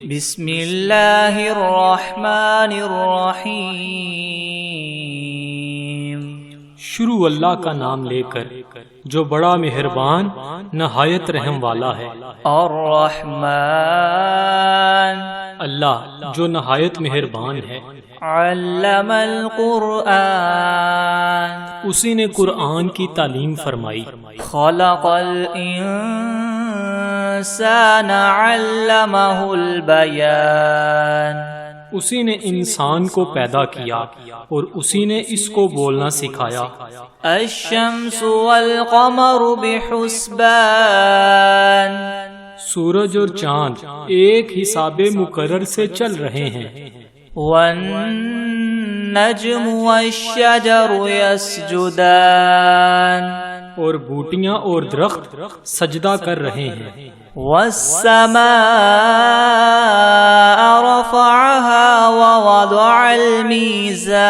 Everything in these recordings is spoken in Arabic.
بسم اللہ الرحمن الرحیم۔ شروع اللہ کا نام لے کر جو بڑا مہربان نہایت رحم والا ہے۔ الرحمن، اللہ جو نہایت مہربان ہے۔ علم القرآن، اسی نے قرآن کی تعلیم فرمائی۔ خلق الانسان علمہ البیان، اسی نے انسان کو پیدا کیا اور اسی نے اس کو بولنا سکھایا۔ الشمس والقمر بحسبان، سورج اور چاند ایک حساب مقرر سے چل رہے ہیں۔ والنجم والشجر يسجدان، اور بوٹیاں اور درخت سجدہ کر رہے ہیں۔ والسماء رفعها ووضع الميزان،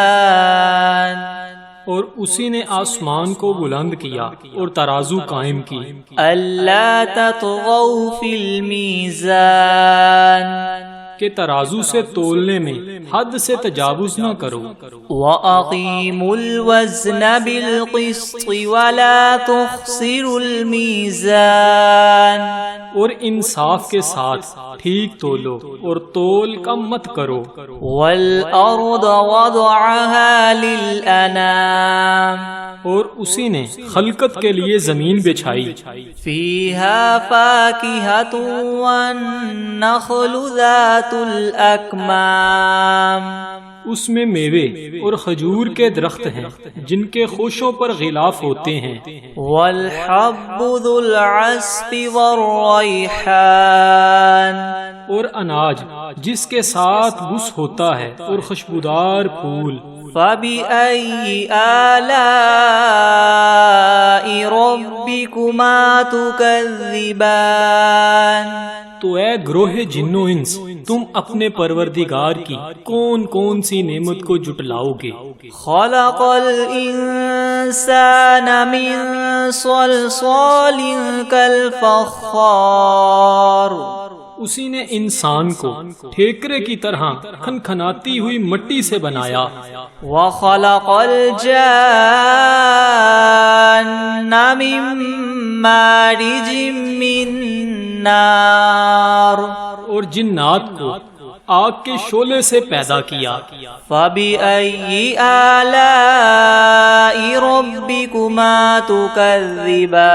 اور اسی نے آسمان کو بلند کیا اور ترازو قائم کی۔ ألا تطغوا في الميزان، کہ ترازو سے تولنے میں حد سے تجاوز نہ کرو۔ وَأَقِيمُوا الْوَزْنَ بِالْقِسْطِ وَلَا تُخْسِرُوا الْمِيزَانَ، اور انصاف کے ساتھ ٹھیک تولو اور تول کم مت کرو۔ وَالْأَرْضَ وَضَعَهَا لِلْأَنَامِ، اور اسی نے خلقت کے لیے زمین بچھائی۔ فِيهَا فَاكِهَةٌ وَالنَّخْلُ ذَاتُ الْأَكْمَامِ، اس میں میوے اور کھجور کے درخت ہیں جن کے خوشوں پر غلاف ہوتے ہیں۔ وَالْحَبُّ ذُو الْعَصْفِ وَالرَّيْحَانِ، اور اناج جس کے ساتھ بس ہوتا ہے اور خوشبودار پھول۔ فَبِأَيِّ آلَاءِ رَبِّكُمَا تُكَذِّبَانِ، تو اے گروہ جن و انس، تم اپنے پروردگار کی کون کون سی نعمت کو جٹلاؤ گے؟ خَلَقَ الْإِنسَانَ مِنْ صَلْصَالٍ كَالْفَخَّارِ، اسی نے انسان کو ٹھیکرے کی طرح کھنکھناتی ہوئی مٹی سے بنایا۔ وَخَلَقَ الْجَانَّ مِن مَّارِجٍ مِّن نَّارٍ، اور جنات کو آگ کے شعلے سے پیدا کیا۔ فَبِأَيِّ آلَاءِ رَبِّكُمَا تُكَذِّبَانِ،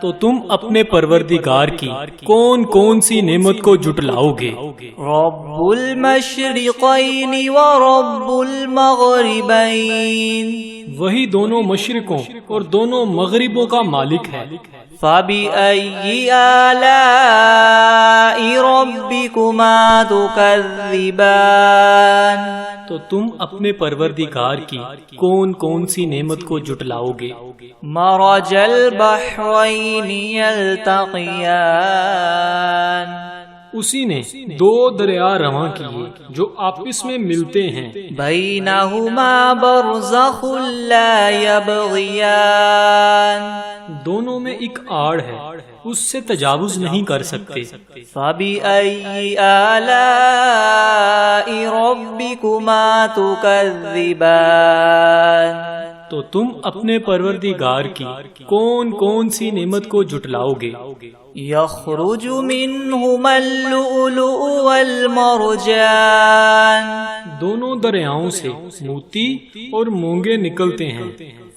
تو تم اپنے پروردگار کی کون کون سی نعمت کو جٹلاؤ گے؟ رب المشرقین ورب المغربین، وہی دونوں مشرقوں اور دونوں مغربوں کا مالک ہے۔ فَبِأَيِّ آلَاءِ رَبِّكُمَا تُكَذِّبَانِ، تو تم اپنے پروردگار کی کون کون سی نعمت کو جٹلاؤ گے؟ مرج البحرین یلتقیان، اسی نے دو دریا رواں کیے جو آپس میں ملتے ہیں۔ بینہما برزخ لا یبغیان، دونوں میں ایک آڑ ہے، اس سے تجاوز نہیں کر سکتے۔ فَبِأَيِّ آلَاءِ رَبِّكُمَا تُكَذِّبَانِ، تو تم اپنے پروردگار کی کون کون سی نعمت کو جٹلاؤ گے؟ یخرج منہما اللؤلؤ والمرجان، دونوں دریاؤں سے موتی اور مونگے نکلتے ہیں۔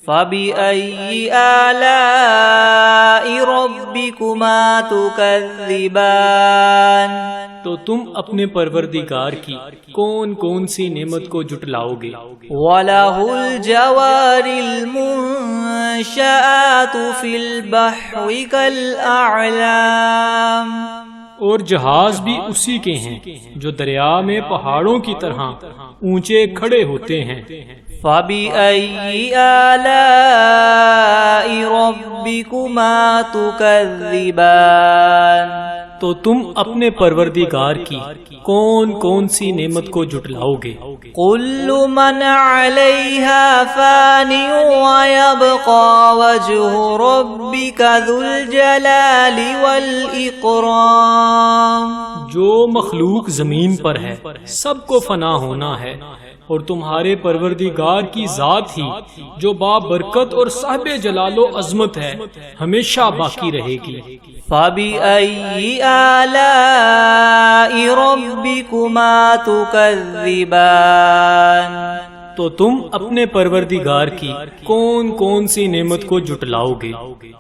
فَبِأَيِّ آلَاءِ رَبِّكُمَا تُكَذِّبَانِ، تو تم اپنے پروردگار کی کون کون سی نعمت کو جٹلاؤ گے؟ وَلَهُ الْجَوَارِ الْمُنشَآتُ فِي الْبَحْرِ كَالْأَعْلَامِ، اور جہاز بھی اسی کے ہیں جو دریا میں پہاڑوں کی طرح اونچے کھڑے ہوتے ہیں۔ فَبِأَيِّ آلَاءِ رَبِّكُمَا تُكَذِّبَانِ، تو تم اپنے پروردگار کی کون کون سی نعمت کو جٹلاؤ گے؟ كل من عليها فان ويبقى وجه ربك ذو الجلال والإكرام، جو مخلوق زمین پر ہے سب کو فنا ہونا ہے، اور تمہارے پروردگار کی ذات ہی جو بابرکت اور صاحب جلال و عظمت ہے ہمیشہ باقی رہے گی۔ فَبِأَيِّ آلَاءِ رَبِّكُمَا تُكَذِّبَانِ، تو تم اپنے پروردگار کی کون کون سی نعمت کو جھٹلاؤ گے؟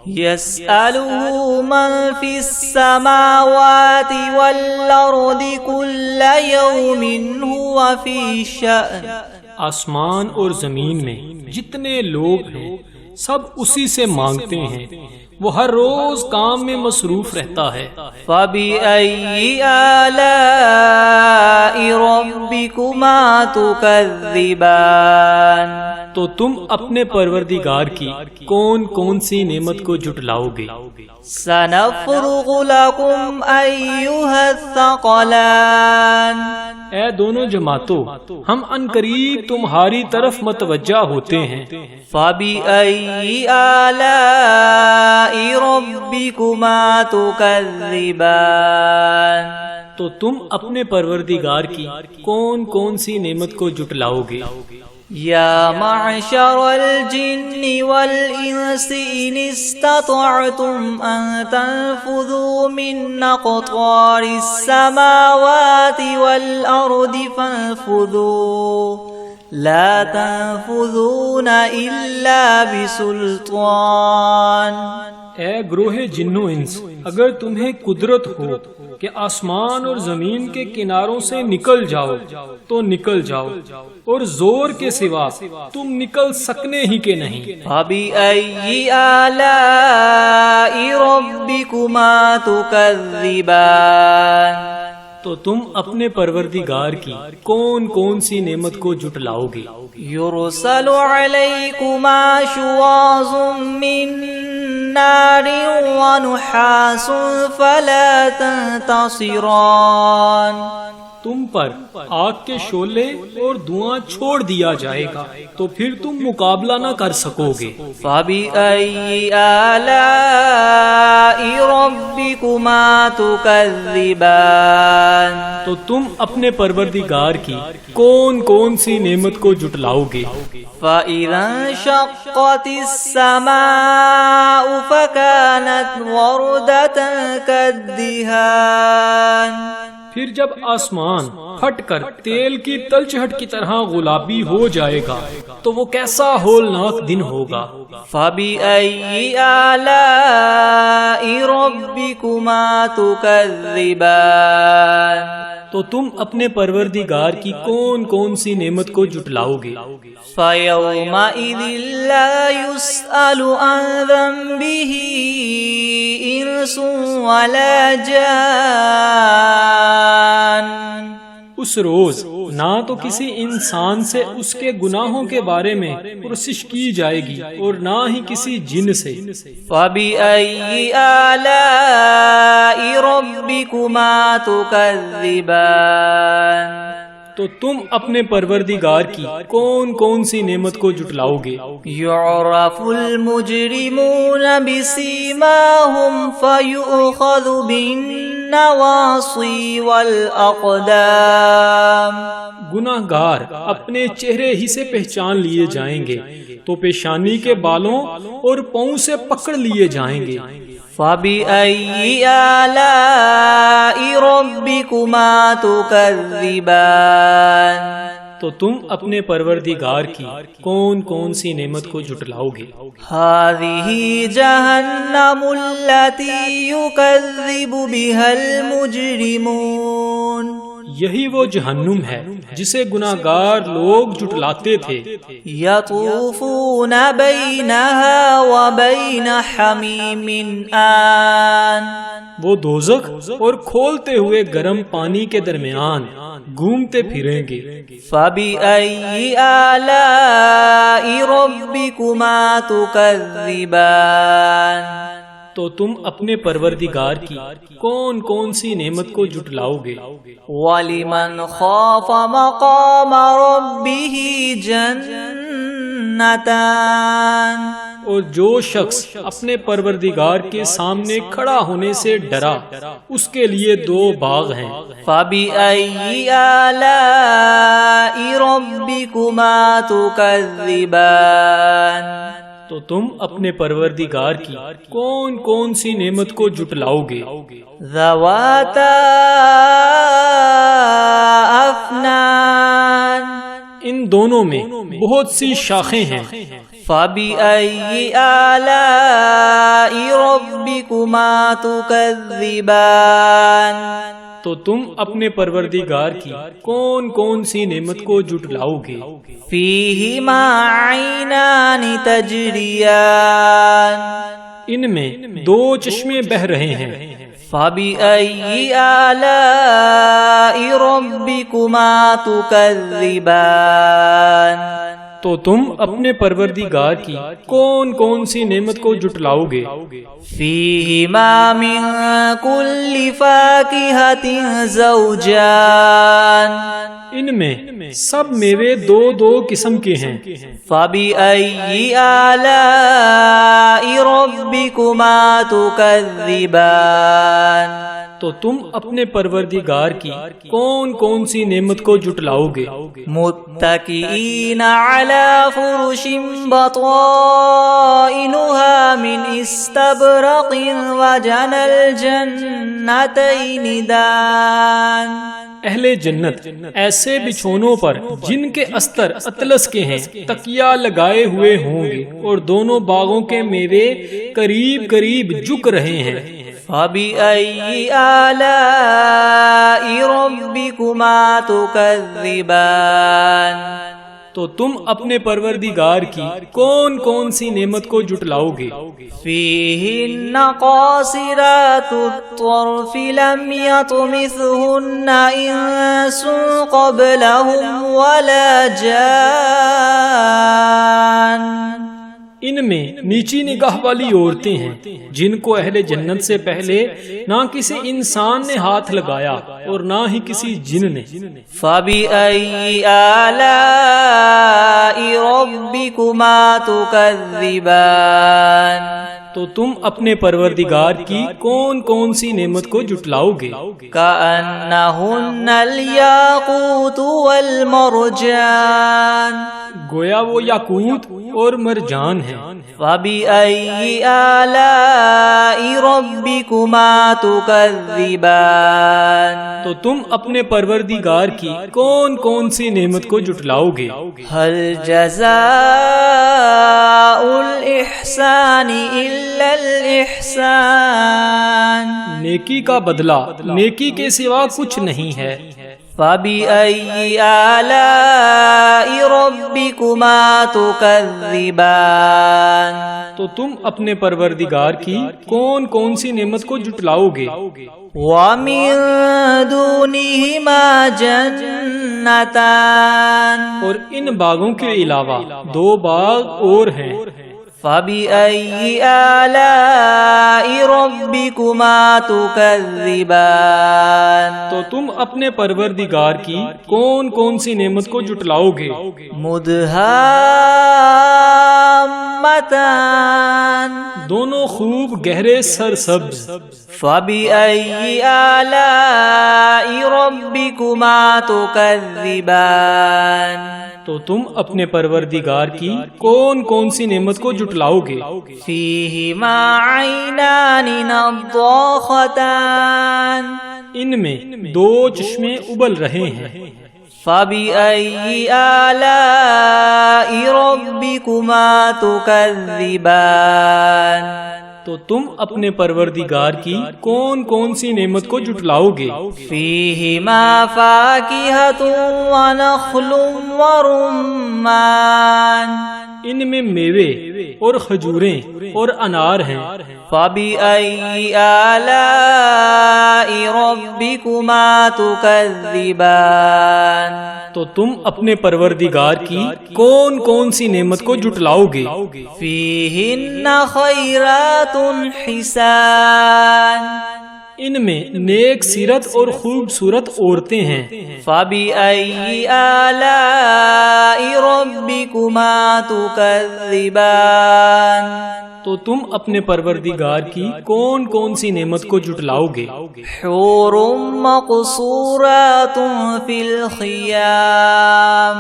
يَسْأَلُهُ مَن فِي السَّمَاوَاتِ وَالْأَرْضِ كُلَّ يَوْمٍ هُوَ فِي شَأْنٍ، آسمان اور زمین میں جتنے لوگ ہیں سب اسی سے مانگتے ہیں، وہ ہر روز کام میں مصروف رہتا ہے۔ فَبِأَيِّ آلَاءِ رَبِّكُمَا تُكَذِّبَانِ، تو تم اپنے پروردگار کی کون کون سی نعمت کو جھٹلاؤ گے؟ سَنَفْرُغُ لَكُمْ أَيُّهَا الثَّقَلَانِ، اے دونوں جماعتوں، ہم عنقریب تمہاری طرف متوجہ ہوتے ہیں۔ فَبِأَيِّ آلَاءِ رَبِّكُمَا تُكَذِّبَانِ، تو تم اپنے پروردگار کی کون کون سی نعمت کو جھٹلاؤ گے؟ یا معشر الجن والانس ان استطعتم ان تنفذوا من اقطار السماوات والارض فانفذوا لا تنفذون الا بسلطان۔ اے گروہ جن و انس، اگر تمہیں قدرت ہو کہ آسمان اور زمین کے کناروں سے نکل جاؤ تو نکل جاؤ، اور زور کے سوا تم نکل سکنے ہی کے نہیں۔ فَبِأَيِّ آلَاءِ رَبِّكُمَا تُكَذِّبَانِ، تو تم اپنے پروردگار کی کون کون سی نعمت کو جھٹلاؤ گے؟ يُرْسَلُ عَلَيْكُمَا شُوَاظٌ مِّن نَّارٍ وَنُحَاسٌ فَلَا تَنتَصِرَانِ، تم پر آگ کے شعلے اور دھواں چھوڑ دیا جائے گا تو پھر تم مقابلہ نہ کر سکو گے۔ فَبِأَيِّ آلَاءِ رَبِّكُمَا تُكَذِّبَانِ، تو تم اپنے پروردگار کی کون کون سی نعمت کو جھٹلاؤ گے؟ فَإِذَا انشَقَّتِ السَّمَاءُ فَكَانَتْ وَرْدَةً كَالدِّهَانِ، پھر جب آسمان پھٹ کر تیل کی تلچھٹ کی طرح گلابی ہو جائے گا تو وہ کیسا ہولناک دن ہوگا۔ فَبِأَيِّ آلَاءِ رَبِّكُمَا تُكَذِّبَانِ، تو تم اپنے پروردگار کی کون کون سی نعمت کو جھٹلاؤ گے؟ فَيَوْمَئِذٍ لَا يُسْأَلُ عَنْ ذَنبِهِ إِنسٌ وَلَا جَانٌ، اس روز نہ تو کسی انسان سے اس کے گناہوں کے بارے میں پرسش کی جائے گی اور نہ ہی کسی جن سے۔ فَبِأَيِّ آلَاءِ رَبِّكُمَا تُكَذِّبَانِ، تو تم اپنے پروردگار کی کون کون سی نعمت کو جھٹلاؤ گے؟ يُعْرَفُ الْمُجْرِمُونَ بِسِيمَاهُمْ فَيُؤْخَذُ بِالنَّوَاصِي وَالْأَقْدَامِ، گناہگار اپنے چہرے ہی سے پہچان لیے جائیں گے تو پیشانی کے بالوں اور پاؤں سے پکڑ لیے جائیں گے۔ فَبِأَيِّ آلَاءِ رَبِّكُمَا تُكَذِّبَانِ، تو تم اپنے پروردگار کی کون کون سی نعمت کو جھٹلاؤ گے؟ هَذِهِ جَهَنَّمُ الَّتِي يُكَذِّبُ بِهَا الْمُجْرِمُونَ، یہی وہ جہنم ہے جسے گناہگار لوگ جھٹلاتے تھے۔ يَطُوفُونَ بَيْنَهَا وَبَيْنَ حَمِيمٍ آن، وہ دوزخ اور کھولتے ہوئے گرم پانی کے درمیان گھومتے پھریں گے۔ فَبِأَيِّ آلَاءِ رَبِّكُمَا تُكَذِّبَانِ، تو تم اپنے پروردگار کی کون کون سی نعمت کو جھٹلاؤ گے؟ وَلِمَنْ خَافَ مَقَامَ رَبِّهِ جَنَّتَانِ، اور جو شخص اپنے پروردگار کے سامنے کھڑا ہونے سے ڈرا اس کے لیے 2 باغ ہیں۔ فَبِأَيِّ آلَاءِ رَبِّكُمَا تُكَذِّبَانِ تو تم اپنے پروردگار کی کون کون سی نعمت کو جھٹلاؤ گے؟ ذَوَاتَا أَفْنَانٍ ان دونوں میں بہت سی شاخیں ہیں۔ فَبِأَيِّ آلَاءِ رَبِّكُمَا تُكَذِّبَانِ تو تم اپنے پروردگار کی کون کون سی نعمت کو جھٹلاؤ گے؟ فِيهِمَا عَيْنَانِ تَجْرِيَانِ ان میں 2 چشمے بہہ رہے ہیں۔ فَبِأَيِّ آلَاءِ رَبِّكُمَا تُكَذِّبَانِ تو تم اپنے پروردگار کی کون کون سی نعمت کو جھٹلاؤ گے؟ فِيهِمَا مِن كُلِّ فَاكِهَةٍ زَوْجَانِ ان میں سب میوے 2 قسم کے ہیں۔ فَبِأَيِّ آلَاءِ رَبِّكُمَا تُكَذِّبَانِ تو تم اپنے پروردگار کی کون کون سی نعمت کو جھٹلاؤ گے؟ متكئين على فرش بطائنها من استبرق وجنى الجنتين دان اہل جنت ایسے بچھونوں پر جن کے استر اطلس کے ہیں تکیہ لگائے ہوئے ہوں گے اور دونوں باغوں کے میوے قریب قریب جھک رہے ہیں۔ فَبِأَيِّ آلَاءِ رَبِّكُمَا تُكَذِّبَانِ تو تم اپنے پروردگار کی کون کون سی نعمت کو جھٹلاؤ گے؟ فِيهِنَّ قَاصِرَاتُ الطَّرْفِ لَمْ يَطْمِثْهُنَّ إِنسٌ قَبْلَهُمْ وَلَا جَانٌّ ان میں نیچی نگاہ والی عورتیں ہیں جن کو اہل جنت سے پہلے نہ کسی انسان نے ہاتھ لگایا اور نہ ہی کسی جن نے۔ فَبِأَيِّ آلَاءِ رَبِّكُمَا تُكَذِّبَانِ تو تم اپنے پروردگار کی کون کون سی نعمت کو جھٹلاؤ گے؟ كَأَنَّهُنَّ الْيَاقُوتُ وَالْمَرْجَانُ گویا وہ یاقوت اور مرجان ہیں۔ فَبِأَيِّ آلَاءِ رَبِّكُمَا تُكَذِّبَانِ تو تم اپنے پروردگار کی کون کون سی نعمت کو جھٹلاؤ گے؟ هَلْ جَزَاءُ الْإِحْسَانِ إِلَّا الْإِحْسَانُ نیکی کا بدلہ نیکی کے سوا کچھ نہیں ہے۔ فَبِأَيِّ آلَاءِ رَبِّكُمَا تُكَذِّبَانِ تو تم اپنے پروردگار کی کون کون سی نعمت کو جھٹلاؤ گے؟ وَمِن دُونِهِمَا جَنَّتَانِ اور ان باغوں کے علاوہ 2 باغ اور ہیں۔ فَبِأَيِّ آلَاءِ رَبِّكُمَا تُكَذِّبَانِ تو تم اپنے پروردگار کی کون کون سی نعمت کو جھٹلاؤ گے؟ مُدْهَامَّتَانِ دونوں خوب گہرے سرسبز۔ فَبِأَيِّ آلَاءِ رَبِّكُمَا تُكَذِّبَانِ تو تم اپنے پروردگار کی کون کون سی نعمت کو جھٹلاؤ گے؟ فِيهِمَا عَيْنَانِ نَضَّاخَتَانِ ان میں 2 چشمے ابل رہے ہیں۔ فَبِأَيِّ آلَاءِ رَبِّكُمَا تُكَذِّبَانِ تو تم اپنے پروردگار کی کون کون سی نعمت کو جھٹلاؤ گے؟ فِيهِمَا فَاكِهَةٌ وَنَخْلٌ وَرُمَّانٌ ان میں میوے اور کھجوریں اور انار ہیں۔ فَبِأَيِّ آلَاءِ رَبِّكُمَا تُكَذِّبَانِ تو تم اپنے پروردگار کی کون کون سی نعمت کو جھٹلاؤ گے؟ فِيهِنَّ خَيْرَاتٌ حِسَانٌ इनमें नेक सीरत और खूबसूरत औरतें हैं। फबिअय्यि आलाइ रब्बिकुमा तुकज़्ज़िबान, तो तुम अपने परवरदिगार की कौन कौन सी नेमत को जुटलाओगे? हूरुम मक़सूरातुन फिल ख़ियाम,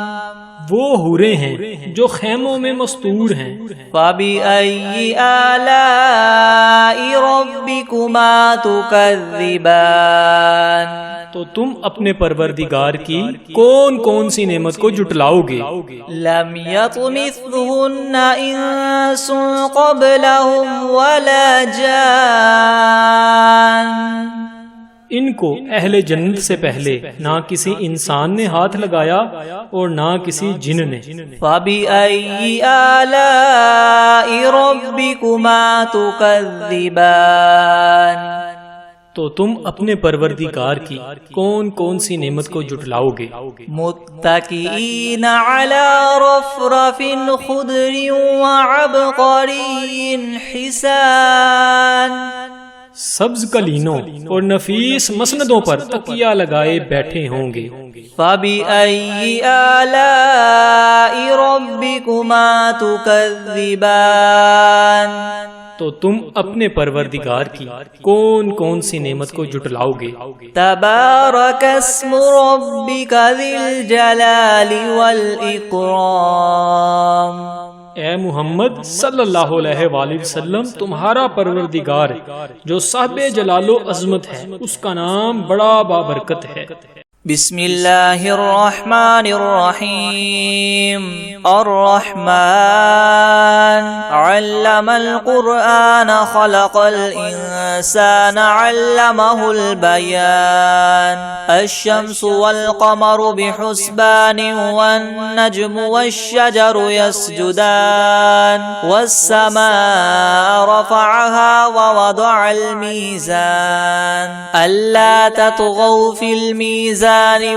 वो हूरें हैं जो खैमों में मस्तूर हैं। फबिअय्यि आलाइ रब्बिकुमा तुकज़्ज़िबान, तो तुम अपने परवरदिगार की कौन कौन सी नेमत को जुटलाओगे? लम यतमिथहुन्न इंसुन क़ब्लहुम वला जान, इनको अहले जन्नत से पहले ना किसी इंसान ने हाथ लगाया और ना किसी जिन ने। फबिअय्यि आलाइ रब्बिकुमा तुकज़्ज़िबान, तो तुम अपने परवरदिगार की कौन कौन सी नेमत को जुटलाओगे? मुत्तकीईन अला रफ़रफ़िन ख़ुदरिन व अबक़रिय्यिन हिसान, सब्ज कलीनों और नफीस मसनदों पर तकिया लगाए बैठे होंगे। फबिअय्यि आलाइ रब्बिकुमा तुकज़्ज़िबान, तो तुम अपने परवरदिगार की कौन कौन सी नेमत को जुटलाओगे? तबारकस्मु रब्बिका ज़िल जलाली वल इकराम, ए मुहम्मद सल्लल्लाहु अलैहि वसल्लम, तुम्हारा परवरदिगार जो साहिबे जलालो अज़मत है, उसका नाम बड़ा बाबरकत है। बिस्मिल्लाहिर्रहमानिर्रहीम, अर्रहमान अल्लमल क़ुरआन ख़लक़ल इंसान अल्लमहुल बयान, अश्शम्सु वल क़मरु बिहुस्बानिन वन नज्मु वश्शजरु यस्जुदान, वस्समाअ रफ़अहा व वदअल मीज़ान, अल्ला ततग़ौ फ़िल मीज़ान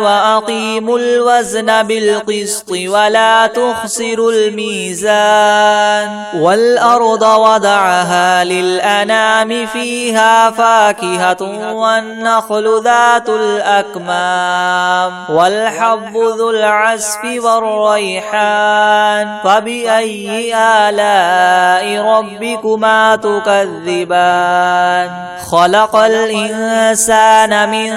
वअक़ीमुल वज़न बिलक़िस्ति वला तुख़सिरुल मीज़ान, वल अर्द वदअहा लिल अनामि फ़ीहा फ़ाकिहतुन वन नख़्लु ज़ातुल अकमाम, वल हब्बु ज़ुल अस्फ़ि वर्रैहान, फ़बिअय्यि आलाइ रब्बिकुमा तुकज़्ज़िबान, ख़लक़ल इंसान मिन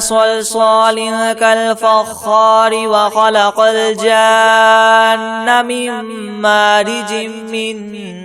सल्सालिन कल्फ़ख़्ख़ार व ख़लक़ल जान्न मिन मारिजिन मिन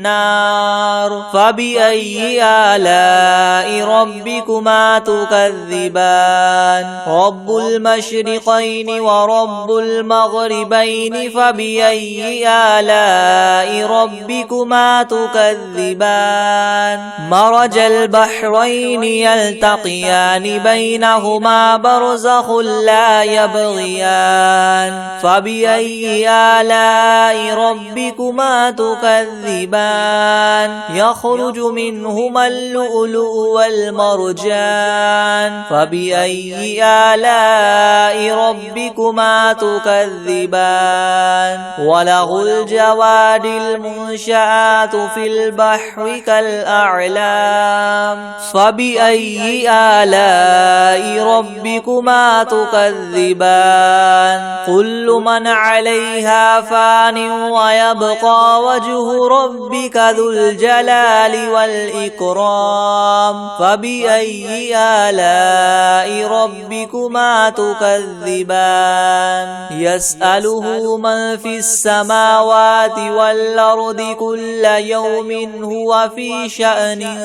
नार, फ़बिअय्यि आलाइ रब्बिकुमा तुकज़्ज़िबान, रब्बुल मशरिक़ैनि व रब्बुल मग़रिबैनि, फ़बिअय्यि आलाइ रब्बिकुमा तुकज़्ज़िबान, मरजल बहरैनि यल्तक़ियानि बैनहुमा बरज़ख़ुन ला यबग़ियान, फ़बिअय्यि आलाइ रब्बिकुमा तुकज़्ज़िबान, यख़रुजु मिन्हुमल लुअलुअु वल मरजान, फ़बिअय्यि आलाइ रब्बिकुमा तुकज़्ज़िबान, वलहुल जवारिल मुनशआतु फ़िल बहरि कल अअलाम, फ़बिअय्यि आलाइ रब्बिकुमा तुकज़्ज़िबान, कुल्लु मन अलैहा फ़ानिन व यबक़ा वज्हु रब्बिका ज़ुल जलालि वल इकराम, फ़बिअय्यि आलाइ रब्बिकुमा तुकज़्ज़िबान, यसअलुहु मन फ़िस समावाति वल अर्दि कुल्ल यौमिन हुवा फ़ी शअनिन,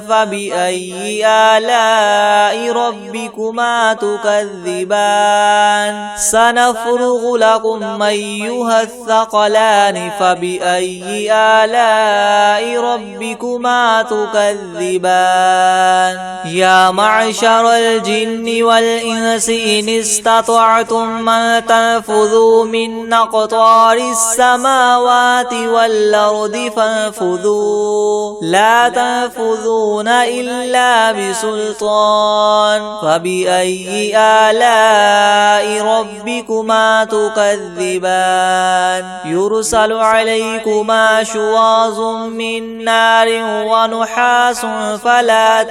फ़बिअय्यि आलाइ रब्बिकुमा तुकज़्ज़िबान, सनफ़्रुग़ु लकुम अय्युहस्सक़लानि, फ़बिअय्यि आलाइ रब्बिकुमा तुकज़्ज़िबान, या मअशरल जिन्नि वल इंसि इन इस्ततअतुम अन तन्फुज़ू मिन अक़तारिस समावाति वल अर्दि फन्फुज़ू ला तन्फुज़ून इल्ला बिसुल्तान, फ़बिअय्यि आलाइ آلاء ربكما تكذبان يرسل عليكما شواظ من نار ونحاس فلا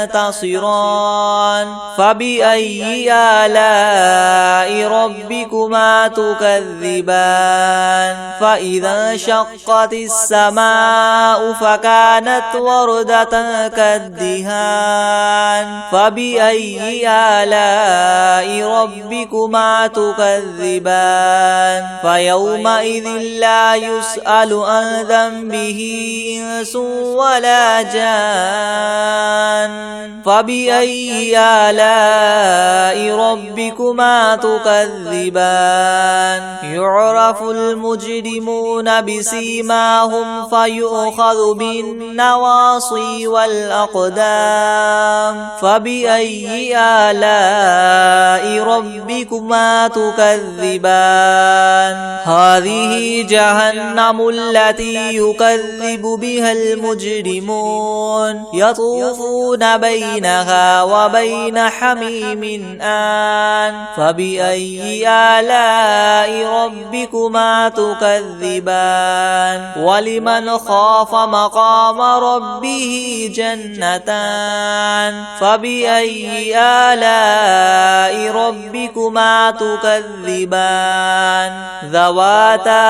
تنتصران فبأي آلاء ربكما تكذبان فإذا انشقت السماء فكانت وردة كالدهان فبأي آلاء ربكما تكذبان فيومئذ لا يسأل عن ذنبه إنس ولا جان فبأي آلاء ربكما تكذبان يعرف المجرمون بسيماهم فيؤخذ بالنواصي والأقدام فبأي آلاء ربكما تكذبان هذه جهنم التي يكذب بها المجرمون يطوفون بينها وبين حميم آن فبأي آلاء ربكما تكذبان ولمن خاف مقام ربه جنتان فبأي آلاء ربكما تكذبان ذواتا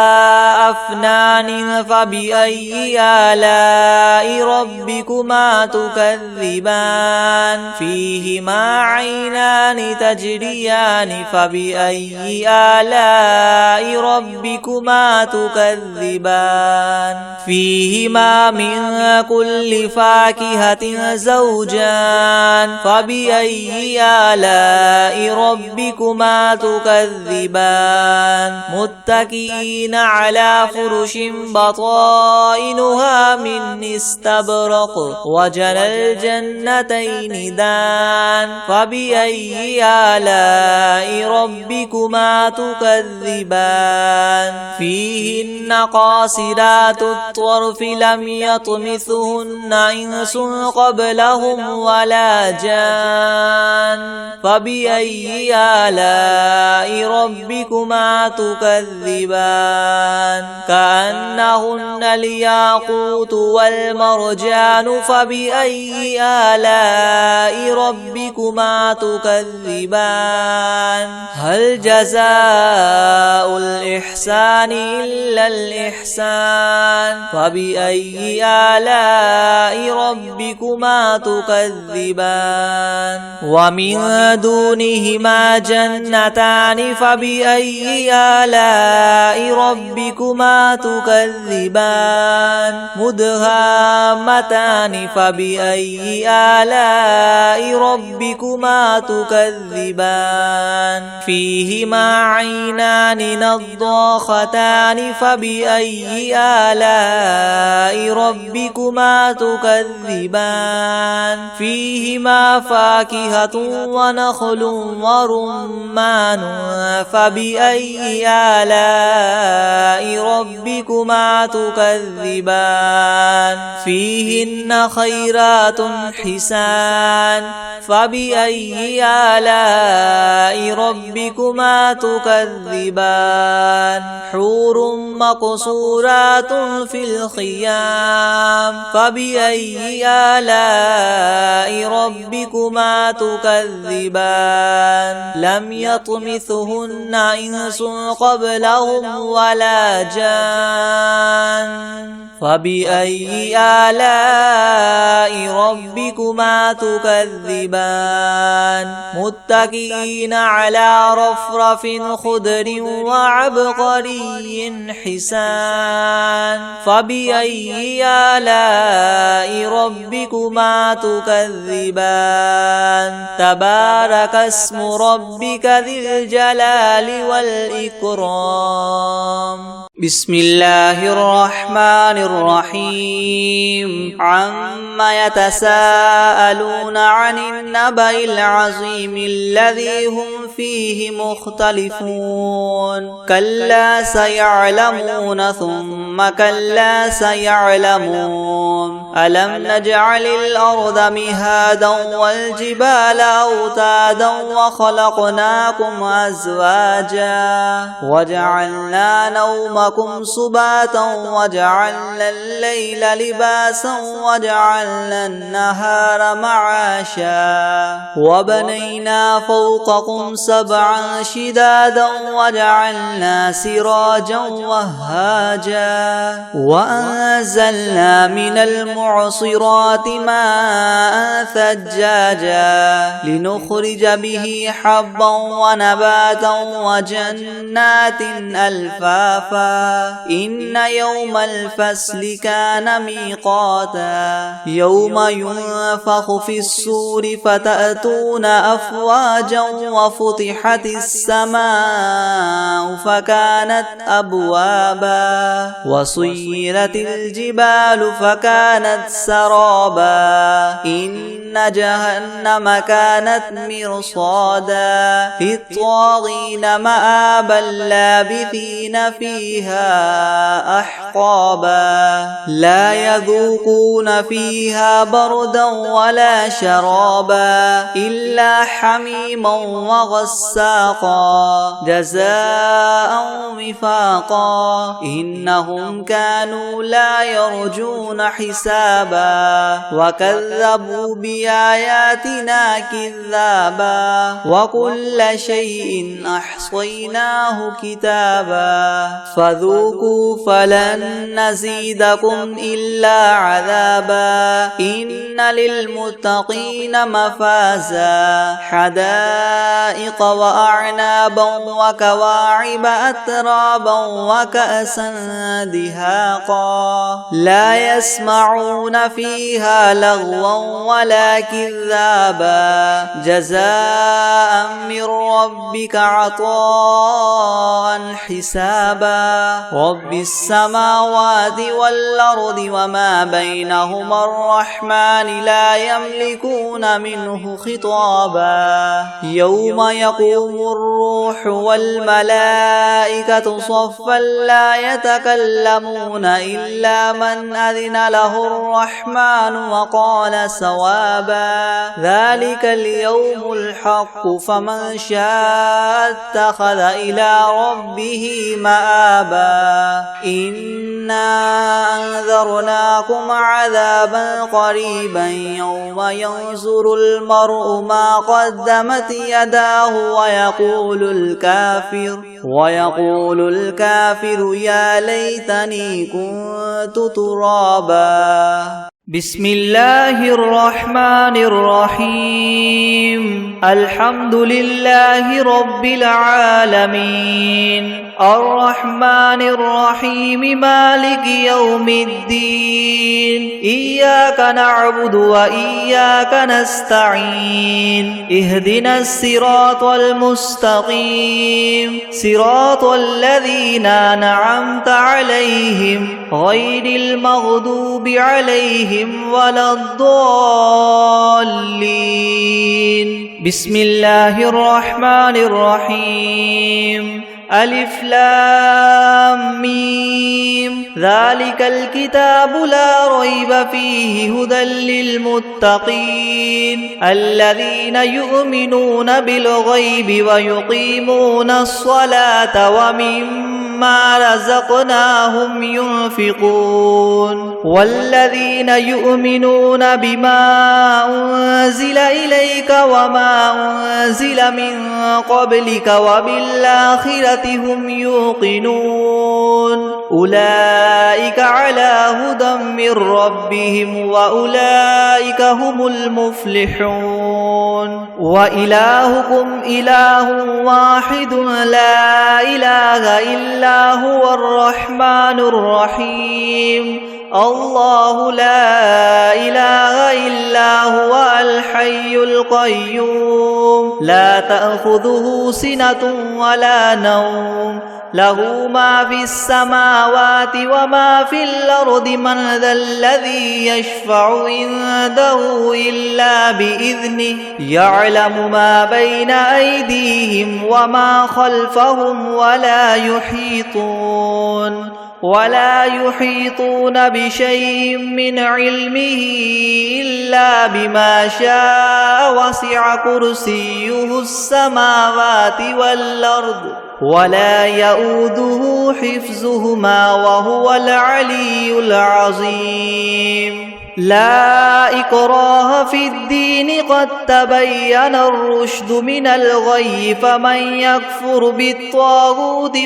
أفنان فبأي آلاء ربكما تكذبان فيهما عينان تجريان فبأي آلاء ربكما تكذبان فيهما من كل فاكهة زوجان فبأي آلاء ربكما تكذبان متكئين على فرش بطائنها من استبرق وجنى الجنتين دان فبأي آلاء ربكما تكذبان فيهن قاصرات الطرف لم يطمثهن إنس قبلهم ولا جان فبأي آلاء ربكما تكذبان كأنهن الياقوت والمرجان فبأي آلاء ربكما تكذبان هل جزاء الإحسان إلا الإحسان فبأي آلاء ربكما تكذبان ومن دونهما جنتان فبأي آلاء ربكما تكذبان مدهامتان فبأي آلاء ربكما تكذبان فيهما عينان نضاختان فبأي آلاء ربكما تكذبان فيهما فاكهة ونخل ورمان فبأي آلاء ربكما تكذبان فيهن خيرات حسان فبأي آلاء ربكما تكذبان حور مقصورات في الخيام فبأي آلاء ربكما تكذبان لم يطمثهن إنس قبلهم ولا جان فبأي آلاء ربكما تكذبان متكئين على رفرف خضر وعبقري حسان فبأي آلاء ربكما تكذبان تبارك اسم ربك ذي الجلال والإكرام بسم الله الرحمن الرحيم عما يتساءلون عن النبأ العظيم الذي هم فيه مختلفون كلا سيعلمون ثم كلا سيعلمون ألم نجعل الأرض مهادا والجبال أوتادا وخلقناكم أزواجا وجعلنا نومكم سباتا وجعلنا الليل لباسا وجعلنا النهار معاشا وبنينا فوقكم سبعا شدادا وجعلنا سراجا وهاجا وأنزلنا من المعصرات ماء ثجاجا لنخرج به حبا ونباتا وجنات ألفافا إن يوم الفصل كان ميقاتا يوم ينفخ في الصور فتأتون أفواجا وفتحت السماء فكانت أبوابا وسيرت الجبال فكانت سرابا إن جهنم كانت مرصادا للطاغين مآبا لابثين فيها أحقابا لا يذوقون فيها بردا ولا شرابا إلا حميما وغساقا جزاء وفاقا إنهم كانوا لا يرجون حسابا وكذبوا بآياتنا كذابا وكل شيء أحصيناه كتابا فذوقوا فلن نزيدكم إلا عذابا إن للمتقين مفازا حدائق وأعنابا وكواعب أترابا وكأسا دهاقا لا يسمعون فيها لغوا ولا كذابا جزاء من ربك عطاء حسابا رب السماوات والأرض وما بينهما الرحمن لا يملكون منه خطابا يوم يقوم الروح والملائكة صفا لا يتكلمون إلا من أذن له الرحمن وقال صوابا ذلك اليوم الحق فمن شاء اتخذ إلى ربه مآبا إنا أنذرناكم عذابا قريبا يوم ينظر المرء ما قدمت يداه ويقول الكافر يا ليتني كنت ترابا بسم الله الرحمن الرحيم الحمد لله رب العالمين الرحمن الرحيم مالك يوم الدين إياك نعبد وإياك نستعين اهدنا الصراط المستقيم صراط الذين أنعمت عليهم غير المغضوب عليهم ولا الضالين بسم الله الرحمن الرحيم ألف لام ميم ذلك الكتاب لا ريب فيه هدى للمتقين الذين يؤمنون بالغيب ويقيمون الصلاة ومما رزقناهم ينفقون والذين يؤمنون بما أنزل إليك وما أنزل من قبلك وبالآخرة هم يوقنون أولئك على هدى من ربهم وأولئك هم المفلحون وإلهكم إله واحد لا إله إلا هو الرحمن الرحيم الله لا إله إلا هو الحي القيوم لا تأخذه سنة ولا نوم له ما في السماوات وما في الأرض من ذا الذي يشفع عنده إلا بإذنه يعلم ما بين أيديهم وما خلفهم ولا يحيطون بشيء من علمه إلا بما شاء وسع كرسيه السماوات والأرض ولا يؤوده حفظهما وهو العلي العظيم لا إكراه في الدين قد تبين الرشد من الغي فمن يكفر بالطاغوت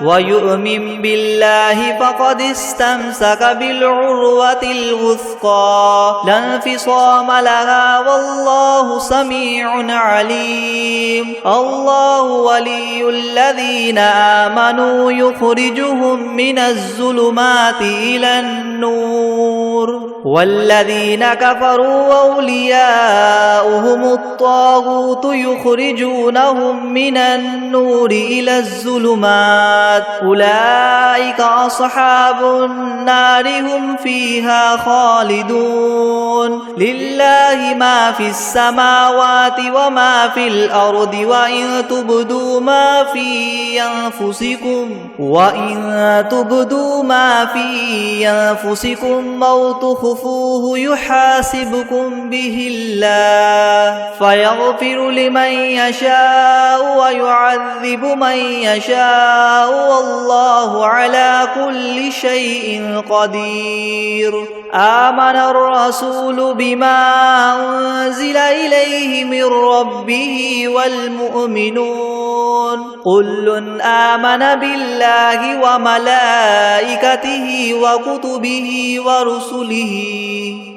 ويؤمن بالله فقد استمسك بالعروة الوثقى لا انفصام لها والله سميع عليم الله ولي الذين آمنوا يخرجهم من الظلمات إلى النور والذين كفروا أولياؤهم الطاغوت يخرجونهم من النور إلى الظلمات أولئك أصحاب النار هم فيها خالدون لله ما في السماوات وما في الأرض وإن تبدوا ما في أنفسكم أو تخفوه يحاسبكم به الله فيغفر لمن يشاء ويعذب من يشاء والله على كل شيء قدير آمن الرسول بما أنزل إليه من ربه والمؤمنون كل آمن بالله وملائكته وكتبه ورسله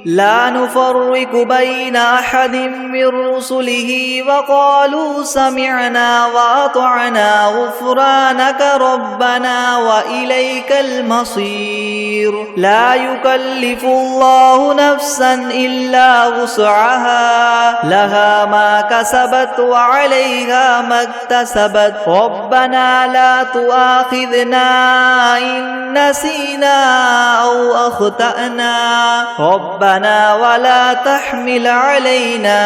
لا نفرق بين أحد من رسله وقالوا سمعنا وأطعنا غفرانك ربنا وإليك المصير لا يكلف الله نفسا إلا وسعها لها ما كسبت وعليها ما اكتسبت ربنا لا تؤاخذنا إن نسينا أو أخطأنا ربنا ولا تحمل علينا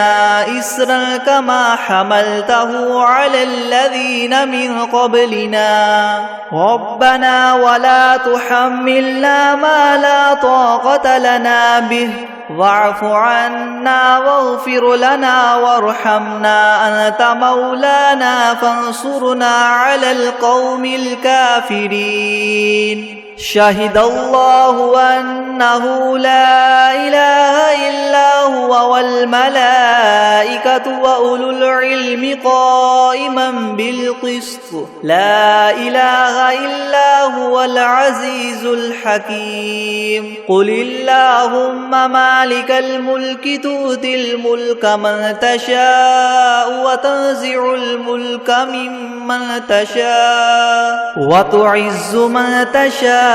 إسرا كما حملته على الذين من قبلنا ربنا ولا تحملنا ما لا طاقة لنا به واعف عنا واغفر لنا وارحمنا أنت مولانا فانصرنا على القوم الكافرين شهد الله أنه لا إله إلا هو والملائكة وأولو العلم قائما بالقسط لا إله إلا هو العزيز الحكيم قل اللهم مالك الملك تؤتي الملك من تشاء وتنزع الملك ممن تشاء وتعز من تشاء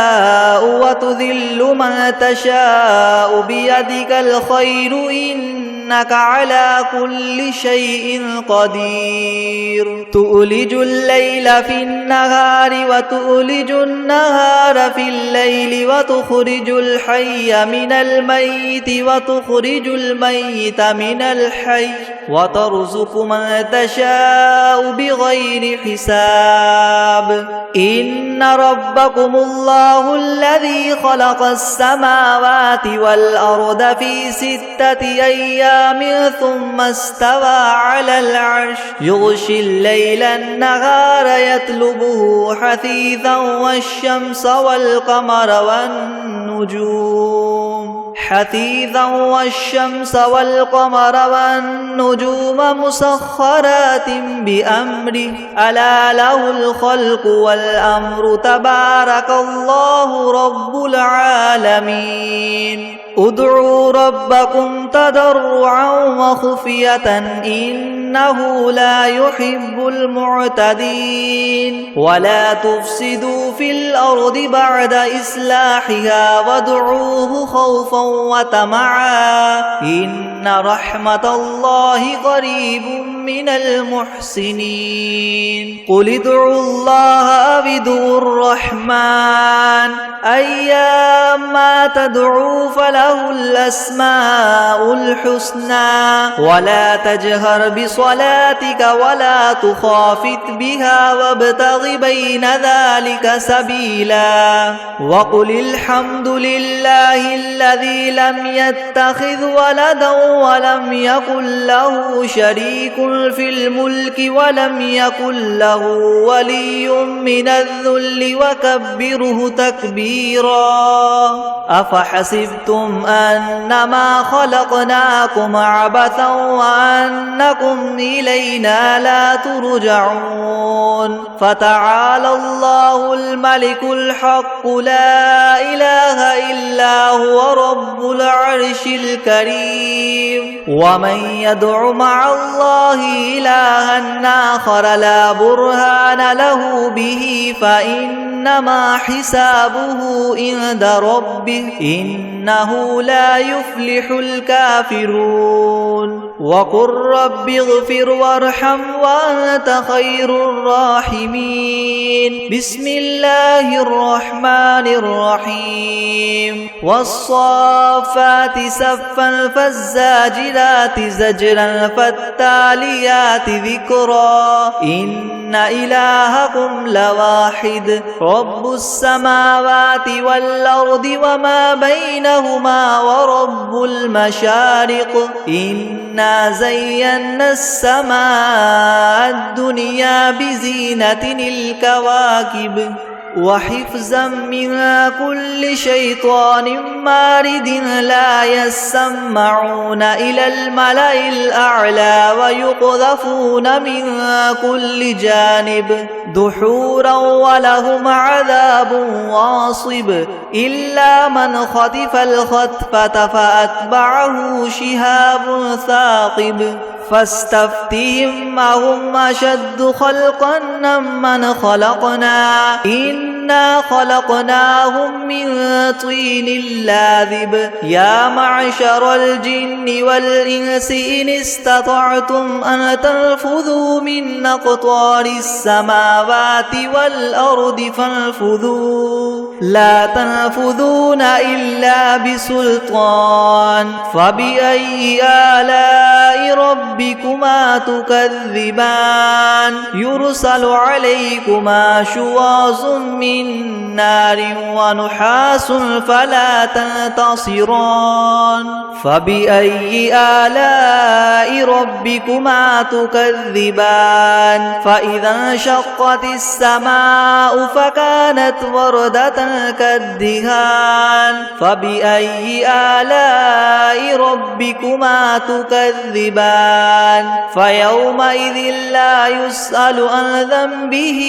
وتذل من تشاء بيدك الخير إنك على كل شيء قدير تؤلج الليل في النهار وتؤلج النهار في الليل وتخرج الحي من الميت وتخرج الميت من الحي وترزق من تشاء بغير حساب إن ربكم الله الذي خلق السماوات والأرض في 6 أيام ثم استوى على العرش يغشي الليل النهار يطلبه حثيثا والشمس والقمر والنجوم مسخرات بأمره ألا له الخلق والأمر تبارك الله رب العالمين ادعوا ربكم تضرعا وخفية إن إنه لا يحب المعتدين ولا تفسدوا في الأرض بعد إصلاحها وادعوه خوفا وطمعا إن رحمة الله قريب من المحسنين قل ادعوا الله أو ادعوا الرحمن أيما تدعوا فله الأسماء الحسنى ولا تجهر بصلاتك ولا تخافت بها وابتغ بين ذلك سبيلا وقل الحمد لله الذي لم يتخذ ولدا ولم يكن له شريك في الملك ولم يكن له ولي من الذل وكبره تكبيرا أفحسبتم أنما خلقناكم عبثا وأنكم إلينا لا ترجعون فتعالى الله الملك الحق لا إله إلا هو رب العرش الكريم ومن يدع مع الله إلها آخر لا برهان له به فإنما حسابه عند ربه إنه لا يفلح الكافرون وقل رب اغفر وارحم وأنت خير الراحمين بسم الله الرحمن الرحيم والصافات صفا فالزاجرات زجرا فالتاليات ذكرا إن إلهكم لواحد رب السماوات والأرض وما بينهما ورب المشارق إنا زينا السماء الدنيا بزينة الكواكب وحفظا من كل شيطان مارد لا يسمعون إلى الملأ الأعلى ويقذفون من كل جانب دحورا ولهم عذاب واصب إلا من خطف الخطفة فأتبعه شهاب ثاقب فاستفتهم أهم أشد خلقا ممن خلقنا إنا خلقناهم من طين لاذب يا معشر الجن والإنس إن استطعتم أن تنفذوا من أقطار السماوات والأرض فانفذوا لا تنفذون إلا بسلطان فبأي آلاء ربكما تكذبان يرسل عليكما شواظ من نار ونحاس فلا تنتصران فبأي آلاء ربكما تكذبان فإذا انشقت السماء فكانت وردة كالدهان فبأي آلاء ربكما تكذبان فيومئذ لا يسأل عن ذنبه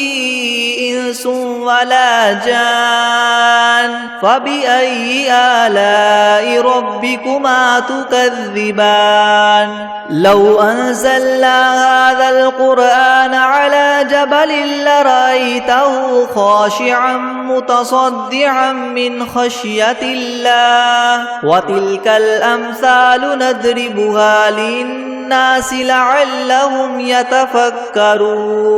إنس ولا جان فبأي آلاء ربكما تكذبان لو أنزلنا هذا القرآن على جبل لرأيته خاشعا متصدعا من خشية الله وتلك الأمثال نضربها للناس لعلهم يتفكرون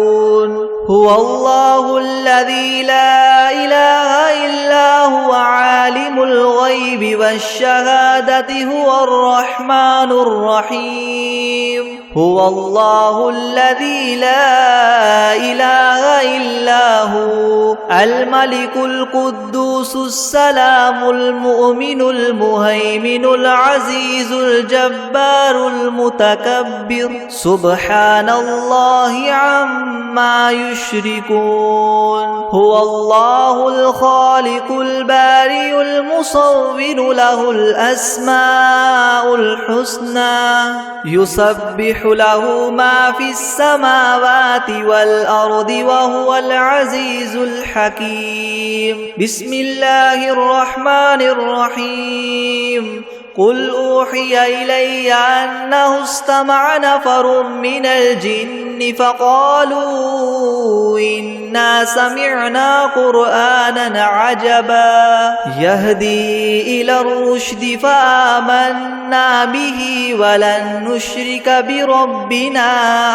هو الله الذي لا إله إلا هو عالم الغيب والشهادة هو الرحمن الرحيم هو الله الذي لا إله إلا هو الملك القدوس السلام المؤمن المهيمن العزيز الجبار المتكبر سبحان الله عما يشركون هو الله الخالق البارئ المصور له الأسماء الحسنى يسبح له ما في السماوات والأرض وهو العزيز الحكيم بسم الله الرحمن الرحيم قل أوحي إلي أنه استمع نفر من الجن فقالوا إنا سمعنا قرآنا عجبا يهدي إلى الرشد فآمنا به ولن نشرك بربنا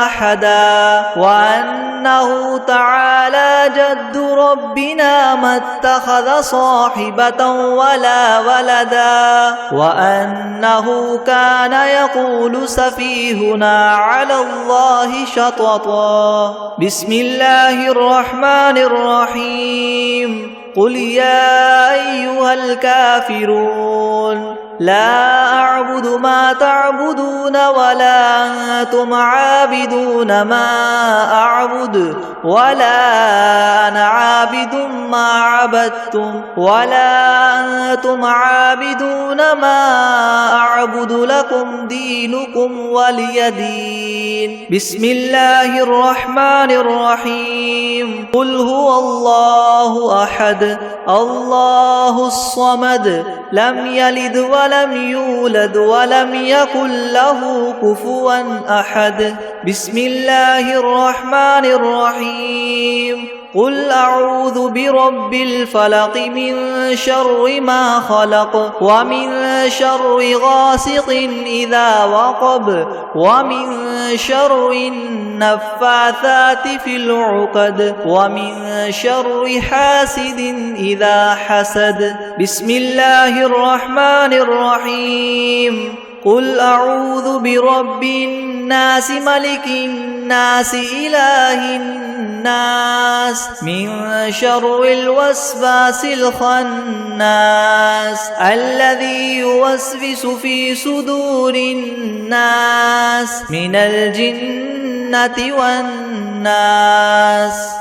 أحدا وأنه تعالى جد ربنا ما اتخذ صاحبة ولا ولدا وأنه كان يقول سفيهنا على الله شططا بسم الله الرحمن الرحيم قل يا أيها الكافرون لا أعبد ما تعبدون ولا أنتم عابدون ما أعبد ولا أنا عابد ما عبدتم ولا أنتم عابدون ما أعبد لكم دينكم ولي دين بسم الله الرحمن الرحيم قل هو الله أحد الله الصمد لم يلد ولم يولد ولم يكن له كفوا أحد بسم الله الرحمن الرحيم قل أعوذ برب الفلق من شر ما خلق ومن شر غاسق إذا وقب ومن شر النفاثات في العقد ومن شر حاسد إذا حسد بسم الله الرحمن الرحيم قل أعوذ برب الناس ملك الناس إله الناس من شر الوسواس الخناس الذي يوسوس في صدور الناس من الجنة والناس